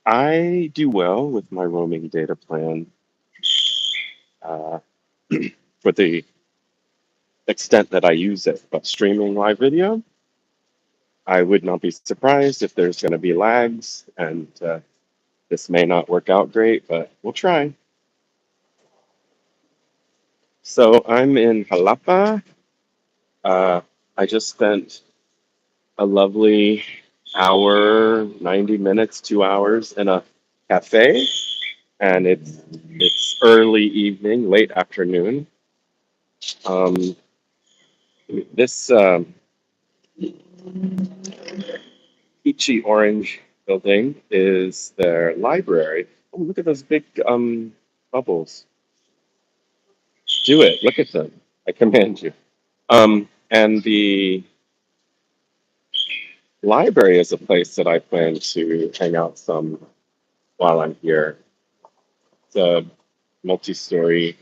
I do well with my roaming data plan uh, for the extent that I use it. But streaming live video, I would not be surprised if there's going to be lags, and this may not work out great, but we'll try. So I'm in Jalapa. Uh, I just spent a lovely hour, 90 minutes, 2 hours in a cafe, and it's early evening, late afternoon. Um, this peachy orange building is their library. Oh, look at those big bubbles. Do it. Look at them. I command you. And the library is a place that I plan to hang out some while I'm here. It's a multi-story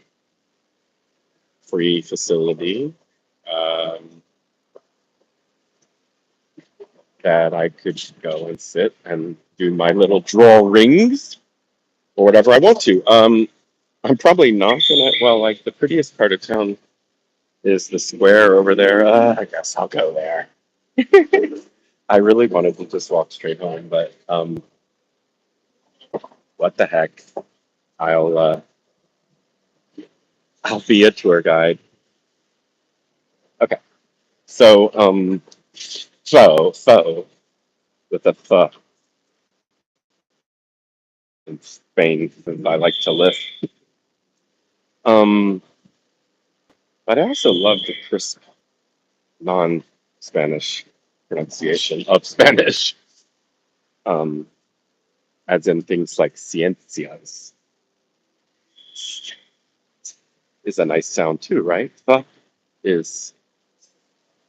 free facility um, that I could go and sit and do my little drawings or whatever I want to. I'm probably not gonna. Well, like the prettiest part of town is the square over there. I guess I'll go there. I really wanted to just walk straight home, but what the heck? I'll uh, I'll be a tour guide. Okay, so pho with a pho in Spain, since I like to live. Um, but I also love the crisp non-Spanish pronunciation of Spanish, um, as in things like ciencias is a nice sound too, right? Is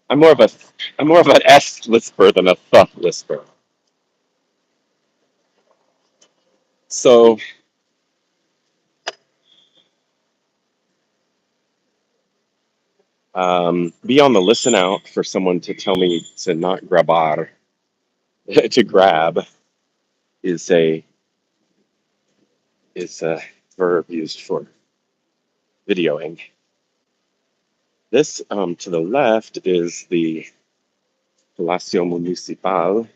I'm more of a I'm more of an S lisper than a lisper. So be on the listen out for someone to tell me to not grabar. To grab is a verb used for videoing. This to the left is the Palacio Municipal,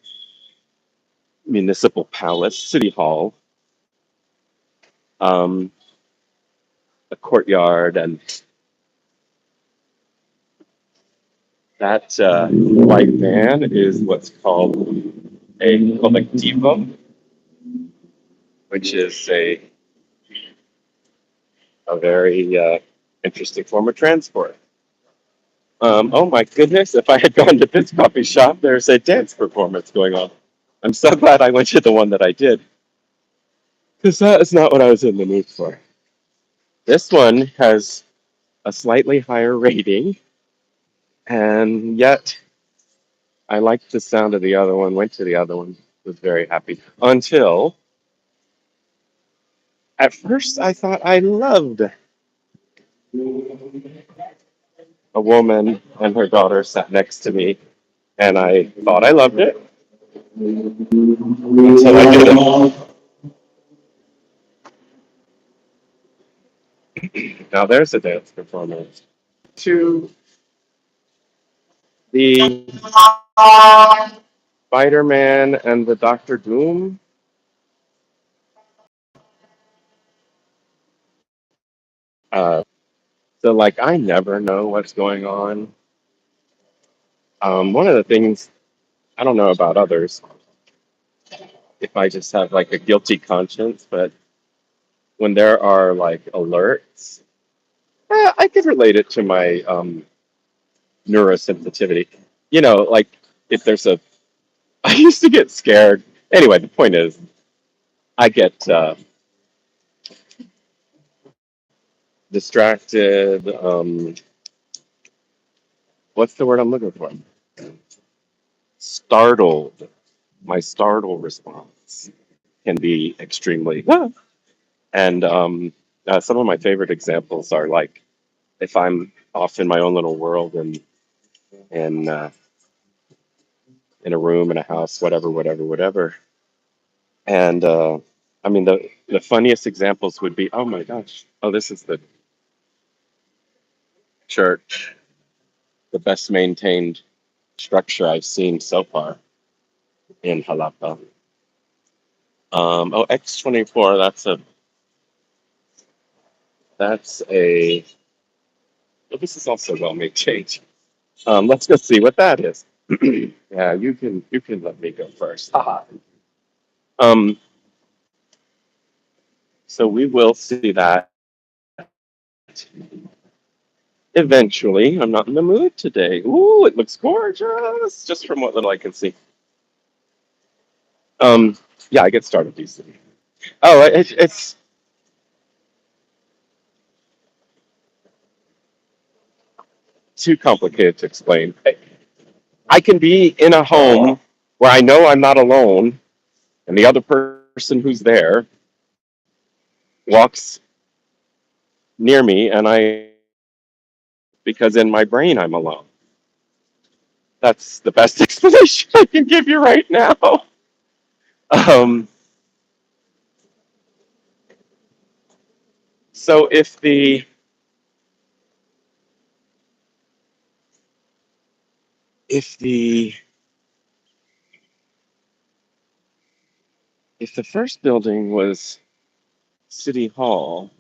Municipal Palace, City Hall, um, a courtyard, and that white van is what's called a colectivo, which is a very interesting form of transport. Oh my goodness, if I had gone to this coffee shop, there's a dance performance going on. I'm so glad I went to the one that I did, because that is not what I was in the mood for. This one has a slightly higher rating, and yet I liked the sound of the other one, went to the other one, was very happy. Until at first I thought I loved a woman and her daughter sat next to me, and I thought I loved it until I didn't. Now there's a dance performance. To the Spider-Man and the Doctor Doom. Uh, so like I never know what's going on. One of the things I don't know about others, if I just have like a guilty conscience, but when there are like alerts, I could relate it to my neurosensitivity. You know, like if there's a, I used to get scared. Anyway, the point is, I get distracted. What's the word I'm looking for? Startled. My startle response can be extremely. And some of my favorite examples are like if I'm off in my own little world and in a room in a house, whatever, And I mean, the funniest examples would be, oh my gosh, oh, this is the church, the best maintained structure I've seen so far in Jalapa. Oh, X24, that's a well, this is also well maintained. Let's go see what that is. Yeah, you can let me go first. Haha. Um, so we will see that eventually. I'm not in the mood today. Ooh, it looks gorgeous, just from what little I can see. Um, yeah, I get started easily. Oh, it's too complicated to explain. I can be in a home where I know I'm not alone, and the other person who's there walks near me, and I, because in my brain I'm alone. That's the best explanation I can give you right now. Um, so if the if the first building was City Hall,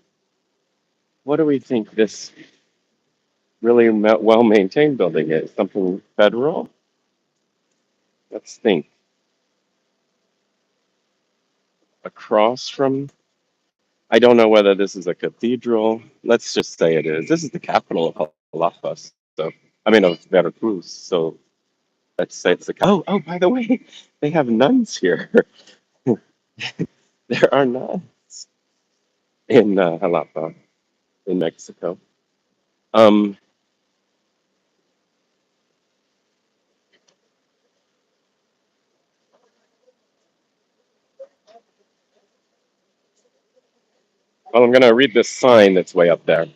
what do we think this really well maintained building is? Something federal? Let's think. Across from, I don't know whether this is a cathedral. Let's just say it is. This is the capital of Jalapa. So, I mean, of Veracruz. So let's say it's the. Oh, by the way, they have nuns here. There are nuns in Jalapa, in Mexico. Um, well, I'm going to read this sign that's way up there.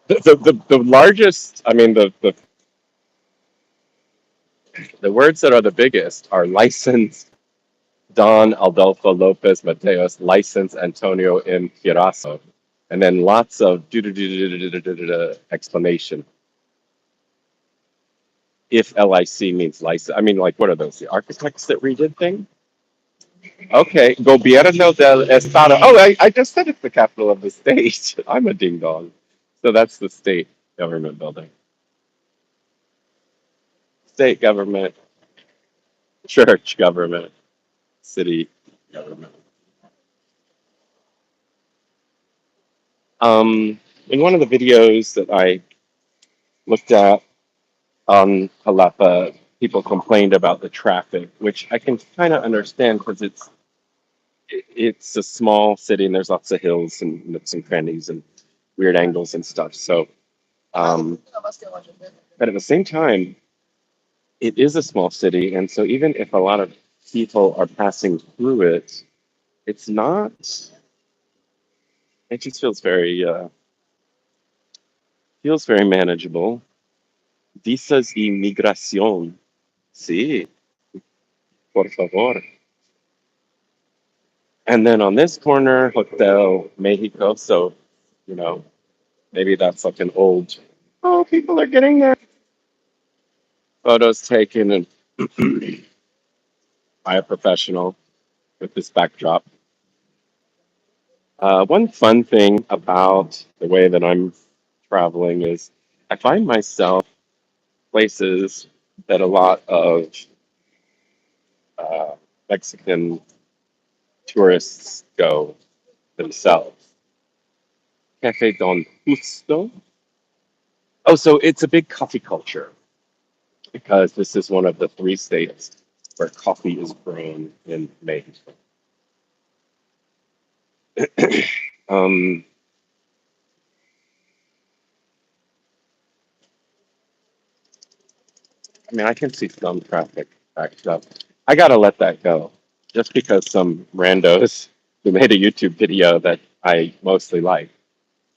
The largest, I mean, the words that are the biggest are licensed Don Adolfo Lopez Mateos, licensed Antonio in Firasso. And then lots of explanation. If LIC means license, I mean, like, what are those? The architects that redid things? Okay, Gobierno del Estado. Oh, I just said it's the capital of the state. I'm a ding dong. So that's the state government building. State government, church government, city government. In one of the videos that I looked at on Jalapa, people complained about the traffic, which I can kind of understand because it's a small city and there's lots of hills and nooks and crannies and weird angles and stuff. So, um, but at the same time, it is a small city, and so even if a lot of people are passing through it, it's not. It just feels very manageable. Visas y migración. Sí, por favor. And then on this corner, Hotel Mexico. So, you know, maybe that's like an old. Oh, people are getting their photos taken and by a professional with this backdrop. One fun thing about the way that I'm traveling is I find myself places that a lot of uh, Mexican tourists go themselves. Cafe Don Justo. Oh, so it's a big coffee culture because this is one of the three states where coffee is grown and made. um, I mean, I can see some traffic backed up. I gotta let that go, just because some randos who made a YouTube video that I mostly like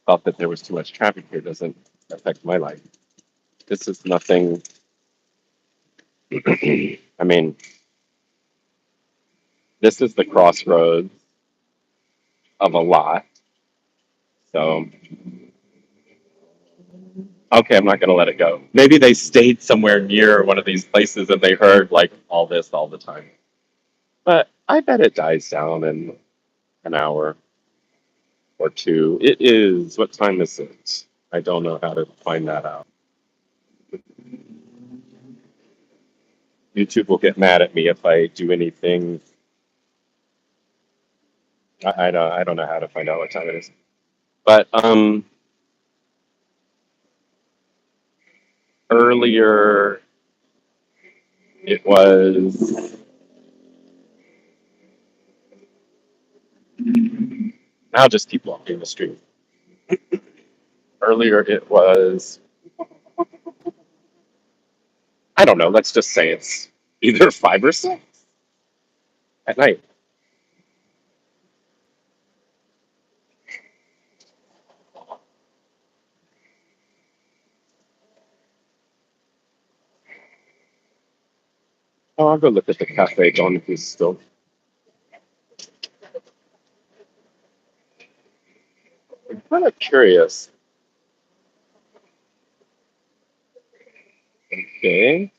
thought that there was too much traffic here doesn't affect my life. This is nothing. I mean, This is the crossroads of a lot. So, okay, I'm not going to let it go. Maybe they stayed somewhere near one of these places and they heard like all this all the time. But I bet it dies down in an hour or two. It is, what time is it? I don't know how to find that out. YouTube will get mad at me if I do anything. I don't know how to find out what time it is. But earlier it was, I'll just keep walking the street. Earlier it was, I don't know, let's just say it's either 5 or 6 at night. Oh, I'll go look at the cafe Don Gusto. I'm kind of curious. Okay.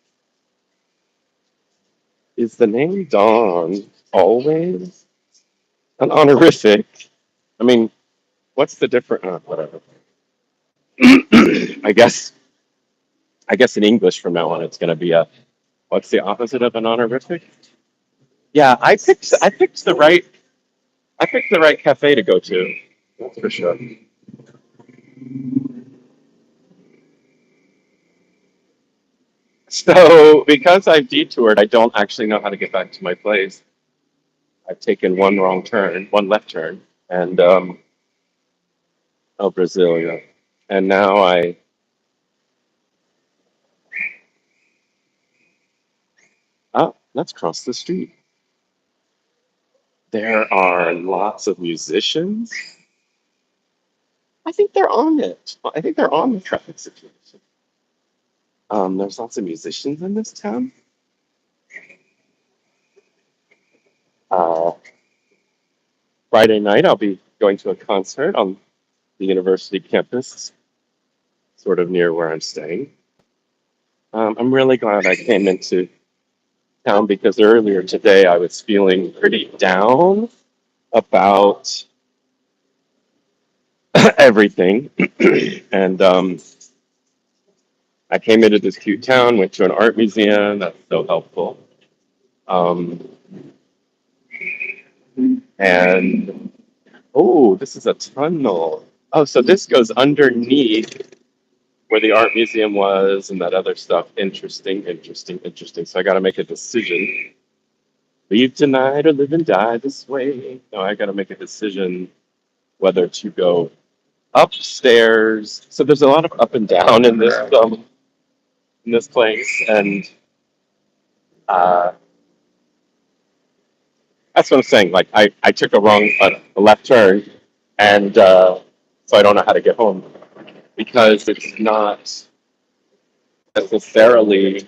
Is the name Don always an honorific? I mean, what's the difference? Whatever. I guess I guess in English from now on it's gonna be a, what's the opposite of an honorific? Yeah, I picked the right cafe to go to. That's for sure. So because I've detoured, I don't actually know how to get back to my place. I've taken one wrong turn, one left turn, and oh, Brazil, yeah. And now let's cross the street. There are lots of musicians. I think they're on it. I think they're on the traffic situation. There's lots of musicians in this town. Uh, Friday night, I'll be going to a concert on the university campus, sort of near where I'm staying. I'm really glad I came into town because earlier today I was feeling pretty down about everything. And I came into this cute town, went to an art museum. That's so helpful. Um, and oh, this is a tunnel. Oh, so this goes underneath where the art museum was and that other stuff. Interesting, interesting, interesting. So I got to make a decision. Leave tonight or live and die this way. No, I got to make a decision whether to go upstairs. So there's a lot of up and down in this place, and uh, that's what I'm saying. Like I took a left turn, and so I don't know how to get home because it's not necessarily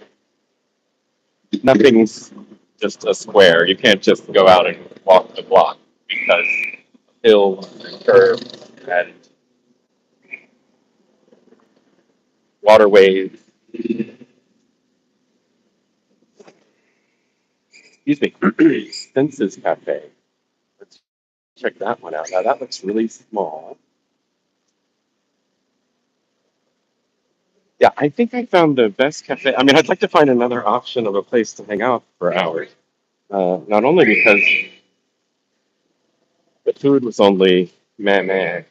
nothing's just a square. You can't just go out and walk the block because hills and curves and waterways. Excuse me. Senses Cafe. Let's check that one out. Now that looks really small. Yeah, I think I found the best cafe. I mean, I'd like to find another option of a place to hang out for hours. Not only because the food was only meh meh.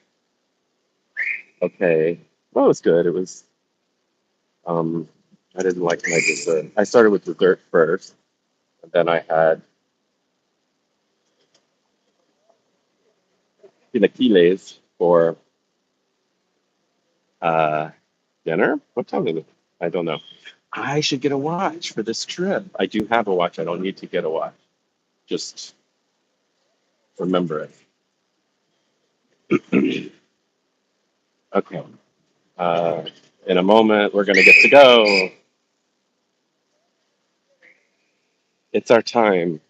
Okay. Well, it was good. It was, um, I didn't like my dessert. I started with dessert first, and then I had chilaquiles for uh, dinner. What time is it? I don't know. I should get a watch for this trip. I do have a watch. I don't need to get a watch. Just remember it. Okay. Uh, in a moment, we're going to get to go. It's our time.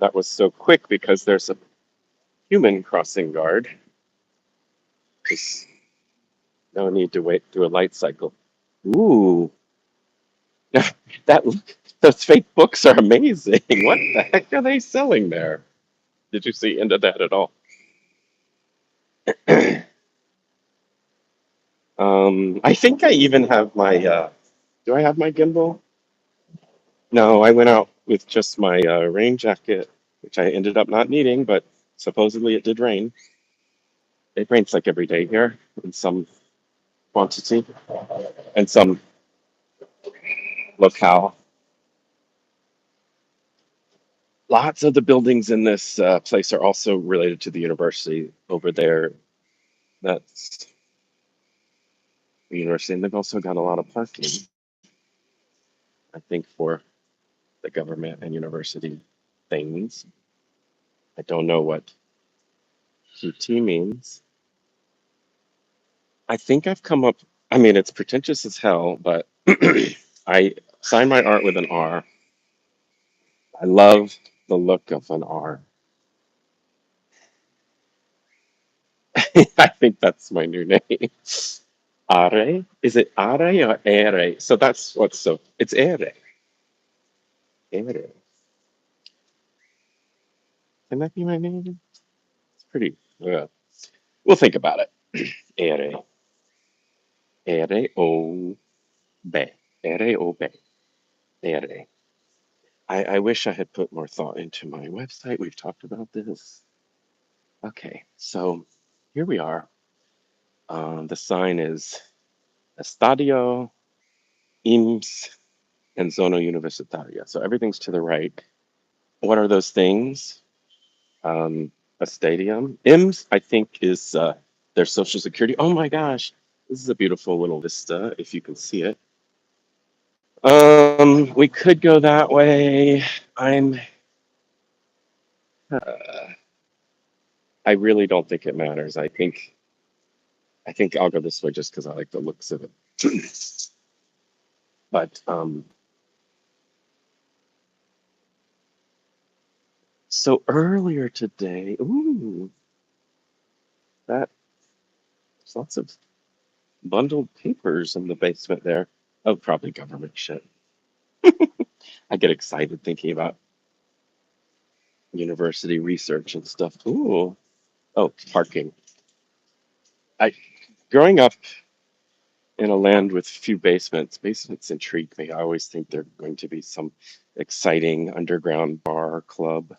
But that was so quick because there's a human crossing guard. There's no need to wait through a light cycle. Ooh, that those fake books are amazing. What the heck are they selling there? Did you see into that at all? I think I even have my. Do I have my gimbal? No, I went out with just my rain jacket, which I ended up not needing, but supposedly it did rain. It rains like every day here in some quantity and some locale. Lots of the buildings in this place are also related to the university over there. That's the university, and they've also got a lot of parking, I think, for the government and university things. I don't know what QT means. I think I've come up, I mean, it's pretentious as hell, but I sign my art with an R. I love the look of an R. I think that's my new name. Are? Is it Are or Ere? So that's what's so, it's Ere. Ere. Can that be my name? It's pretty, we'll think about it. Ere. Ere o be. Ere o be. Ere. I wish I had put more thought into my website. We've talked about this. Okay, so here we are. The sign is Estadio, IMSS, and Zona Universitaria. So everything's to the right. What are those things? A stadium. IMSS, I think, is their social security. Oh my gosh, this is a beautiful little vista, if you can see it. We could go that way. I'm. I really don't think it matters. I think I'll go this way just because I like the looks of it. But so earlier today, ooh, that there's lots of bundled papers in the basement there. Oh, probably government shit. I get excited thinking about university research and stuff. Ooh, oh, parking. I growing up in a land with few basements, basements intrigue me. I always think they're going to be some exciting underground bar or club.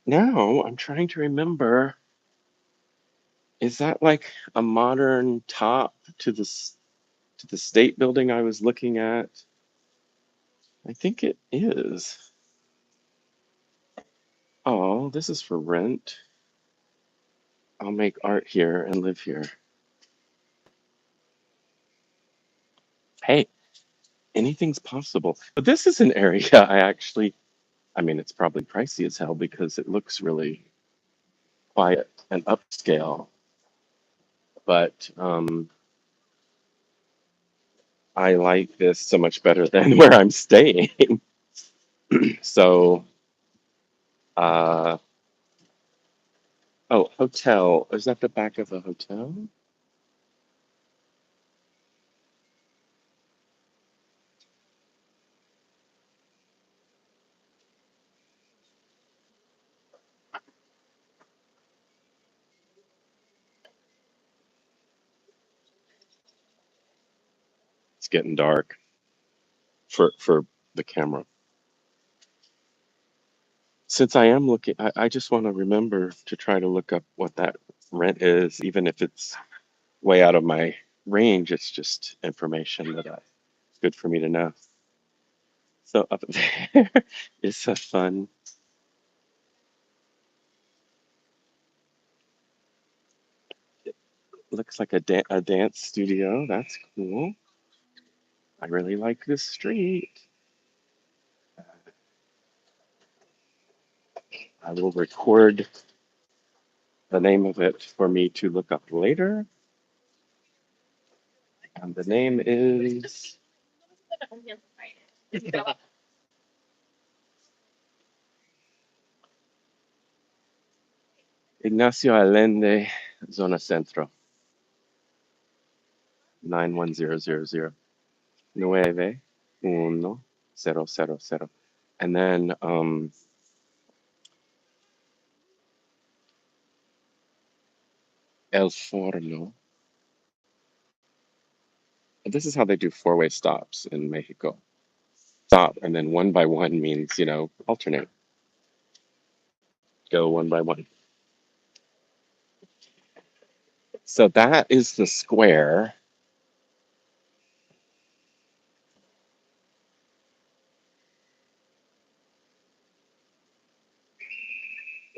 Now I'm trying to remember. Is that like a modern top to to the state building I was looking at? I think it is. Oh, this is for rent. I'll make art here and live here. Hey, anything's possible. But this is an area I mean, it's probably pricey as hell because it looks really quiet and upscale. But I like this so much better than where I'm staying. So, uh, oh, hotel. Is that the back of a hotel? It's getting dark for the camera. Since I am looking, I just want to remember to try to look up what that rent is, even if it's way out of my range. It's just information it's good for me to know. So up there is a fun, looks like a dance studio. That's cool. I really like this street. I will record the name of it for me to look up later. And the name is Ignacio Allende, Zona Centro, 91000. Nueve, uno, cero, cero, cero. And then El Forno. This is how they do four-way stops in Mexico. Stop, and then one by one means, alternate. Go one by one. So that is the square.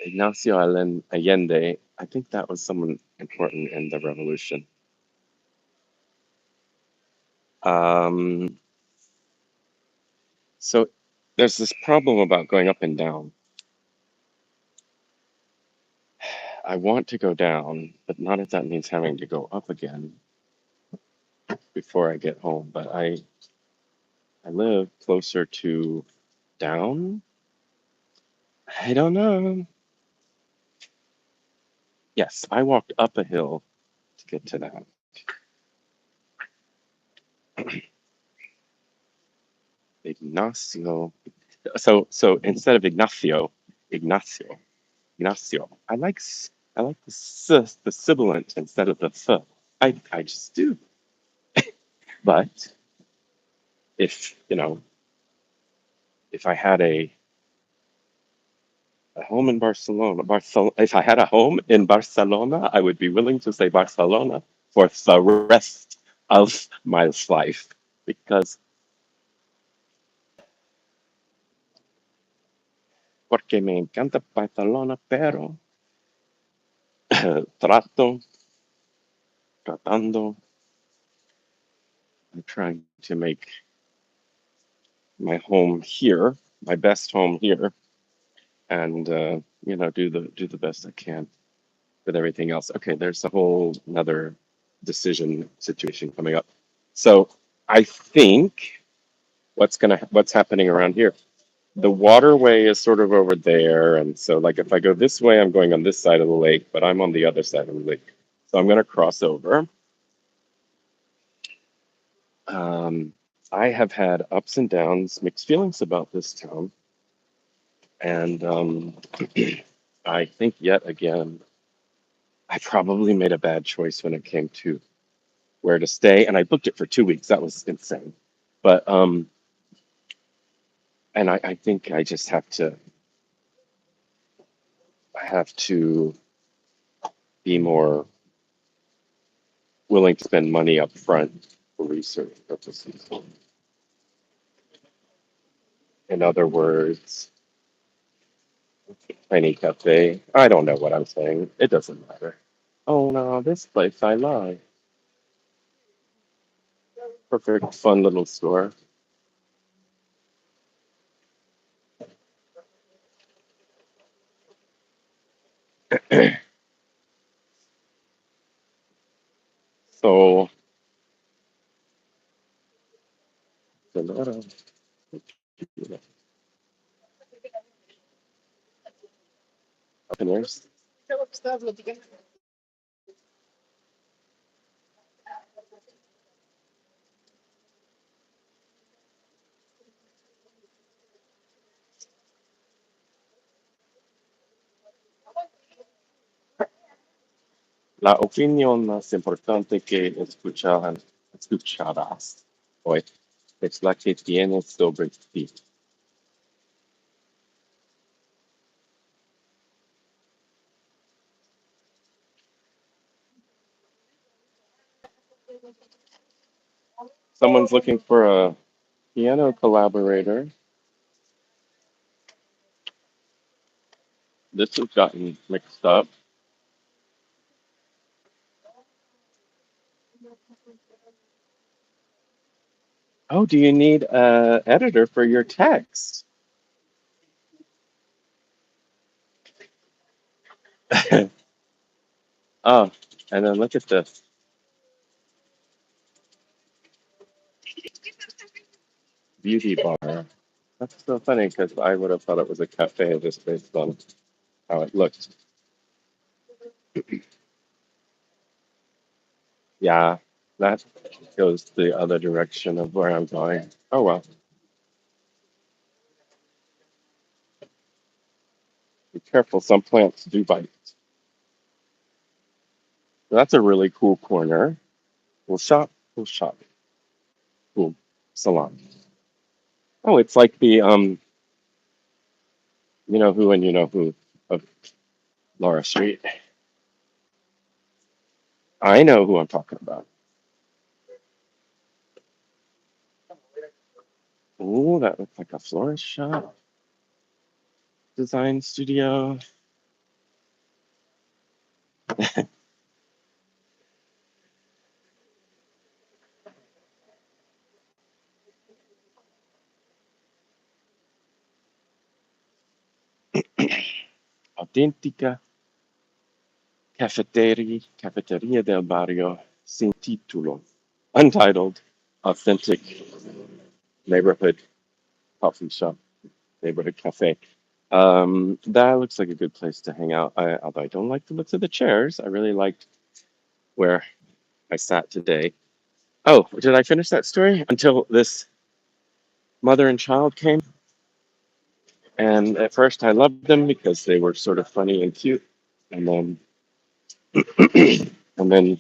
Ignacio Allende, I think that was someone important in the revolution. Um, so there's this problem about going up and down. I want to go down, but not if that means having to go up again before I get home. But I live closer to down. I don't know. Yes, I walked up a hill to get to that. Ignacio. So instead of Ignacio, Ignacio. I like the sibilant instead of the th. I just do. But if if I had a home in if I had a home in Barcelona, I would be willing to say Barcelona for the rest of my life because porque me encanta Barcelona, pero trato, tratando, I'm trying to make my home here, my best home here, and do the best I can with everything else. Okay, there's a whole another decision situation coming up. So I think what's happening around here. The waterway is sort of over there, and so like if I go this way, I'm going on this side of the lake, but I'm on the other side of the lake. So I'm gonna cross over. Um, I have had ups and downs, mixed feelings about this town, and I think yet again I probably made a bad choice when it came to where to stay, and I booked it for 2 weeks. That was insane. But and I think I just have to be more willing to spend money up front for research purposes. In other words, tiny cafe. I don't know what I'm saying. It doesn't matter. Oh no, this place I love. Perfect, fun little store. So, openers. La opinión más importante que escucharás hoy es la que tienes sobre ti. Someone's looking for a piano collaborator. This has gotten mixed up. Oh, do you need a editor for your text? Oh, and then look at this. beauty bar. That's so funny because I would have thought it was a cafe just based on how it looked. Yeah, that goes the other direction of where I'm going. Oh well, be careful. Some plants do bite. That's a really cool corner. We'll shop. We'll shop. Cool salon. Oh, it's like the you know who and you know who of Laura Street. I know who I'm talking about. Oh, that looks like a florist shop, design studio. Autentica cafeteria del barrio sin título. Untitled, authentic neighborhood coffee shop, neighborhood cafe. That looks like a good place to hang out. Although I don't like the looks of the chairs, I really liked where I sat today. Oh, did I finish that story? Until this mother and child came, and at first I loved them because they were sort of funny and cute, and then and then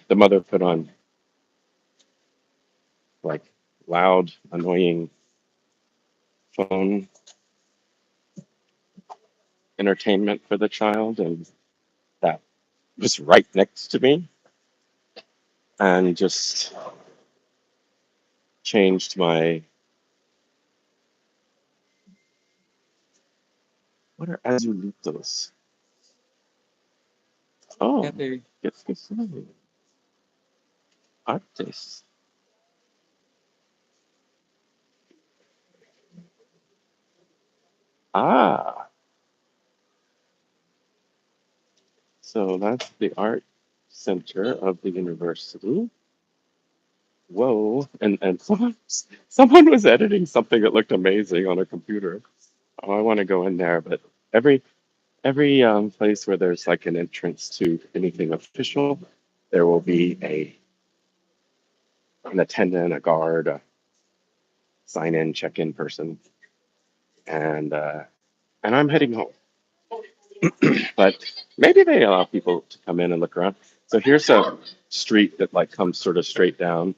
the mother put on like loud, annoying phone entertainment for the child, and that was right next to me, and just changed my. What are azulitos? Oh, que son? Artes. Ah, so that's the art center of the university. Whoa, and someone was editing something that looked amazing on a computer. Oh, I want to go in there, but every every place where there's like an entrance to anything official, there will be an attendant, a guard, a sign in, check in person, and uh, and I'm heading home. But maybe they allow people to come in and look around. So here's a street that like comes sort of straight down.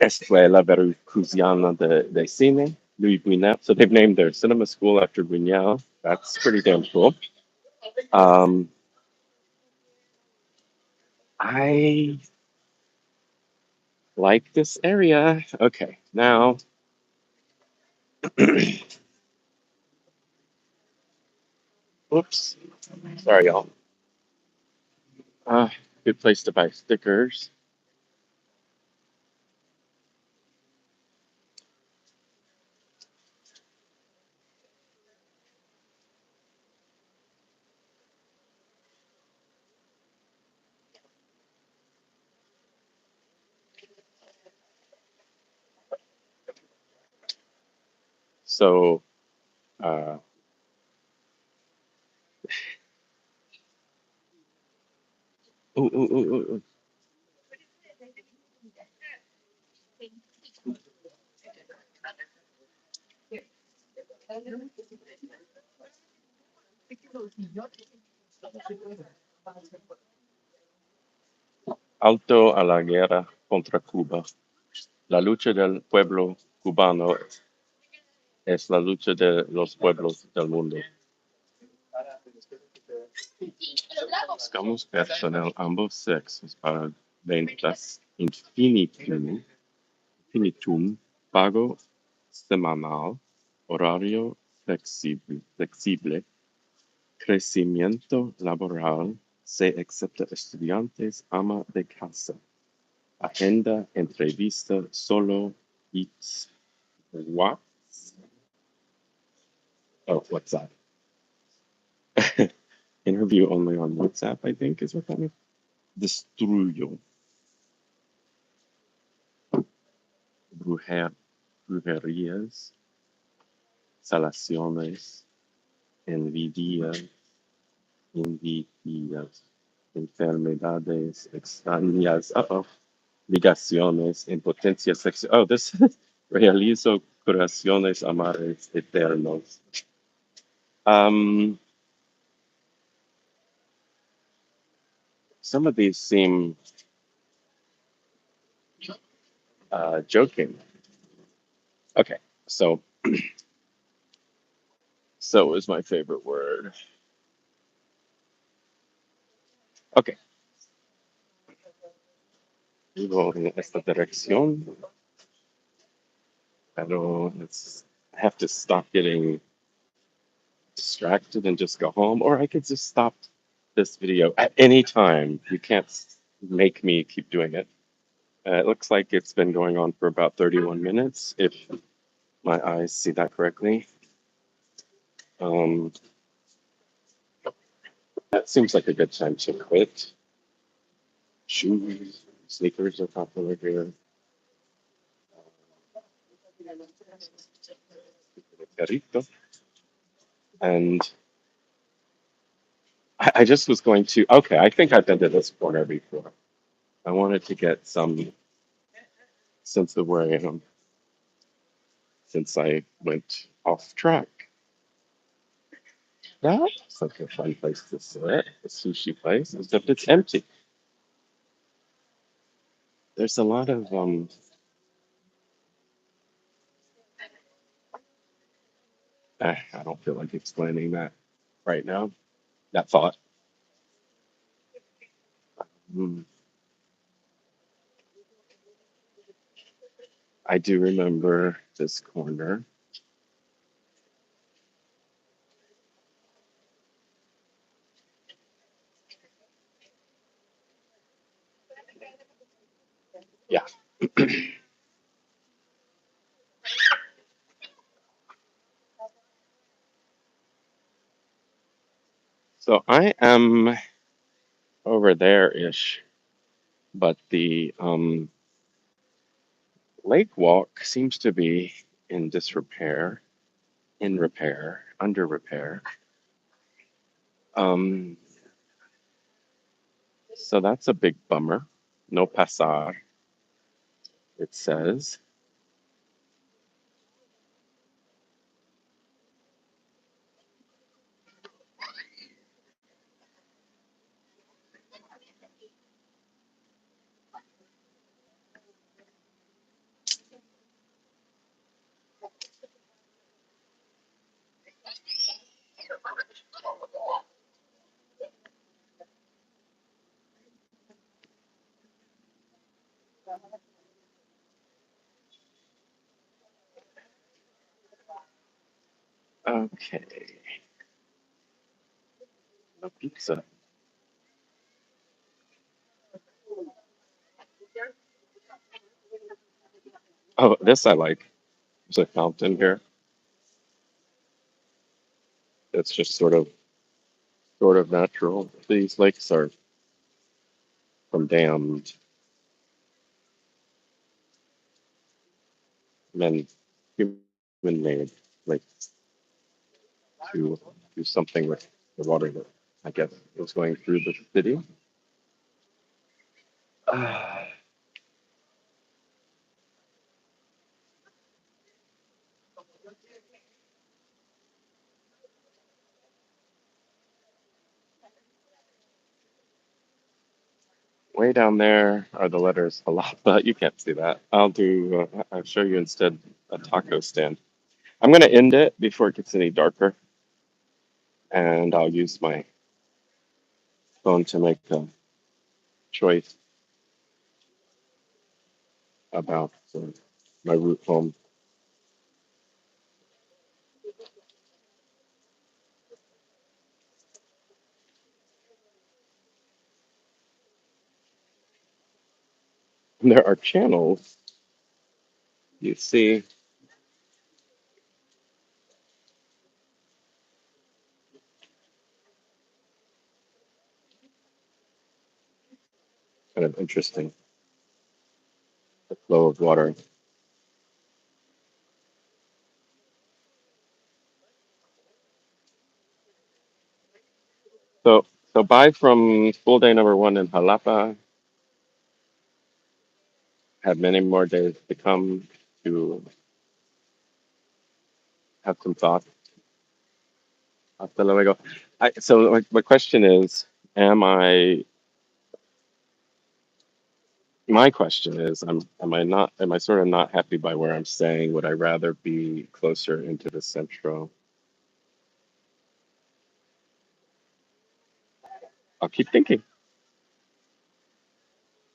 Escuela Veracruziana de Cine, Louis Buñuel. So they've named their cinema school after Buñuel. That's pretty damn cool. Um, I like this area. Okay, now, whoops, sorry, y'all. Uh, Good place to buy stickers. So, uh, ooh, ooh, ooh, ooh, ooh. Alto a la guerra contra Cuba. La lucha del pueblo cubano es la lucha de los pueblos del mundo. Buscamos personal ambos sexos para ventas infinitum, pago semanal, horario flexible, crecimiento laboral, se acepta estudiantes, ama de casa, agenda, entrevista, solo, it's what? Oh, what's that? Interview only on WhatsApp, I think, is what that means. Destruyo. Brujer, brujerías, salaciones, envidias, envidias, enfermedades extrañas, ligaciones, impotencia sexual. Oh, this realizo curaciones amares eternos. Um, some of these seem joking. Okay, so is my favorite word. Okay, vivo en esta dirección, pero I have to stop getting distracted and just go home, or I could just stop this video at any time. You can't make me keep doing it. It looks like it's been going on for about 31 minutes, if my eyes see that correctly. Um, that seems like a good time to quit. Shoes, sneakers are popular here. Carrito. And I just was going to, okay, I think I've been to this corner before. I wanted to get some sense of where I am since I went off track. That's like a fun place to sit, a sushi place, except it's empty. There's a lot of I don't feel like explaining that right now. That thought. Hmm. I do remember this corner. Yeah. So I am over there ish, but the lake walk seems to be in disrepair, in repair, under repair. Um, so that's a big bummer. No pasar, it says. Okay, no pizza. Oh, this I like. There's a fountain here. It's just sort of natural. These lakes are from dammed men, human made, like to do something with the water that I guess was going through the city. Ah, way down there are the letters Xalapa. You can't see that. I'll show you instead a taco stand. I'm going to end it before it gets any darker, and I'll use my phone to make a choice about my route home. And there are channels, you see, kind of interesting, the flow of water. So, so buy from school day number one in Jalapa, have many more days to come to have some thoughts. Hasta luego. So my question is, am I, my question is, am I sort of not happy by where I'm staying? Would I rather be closer into the central? I'll keep thinking.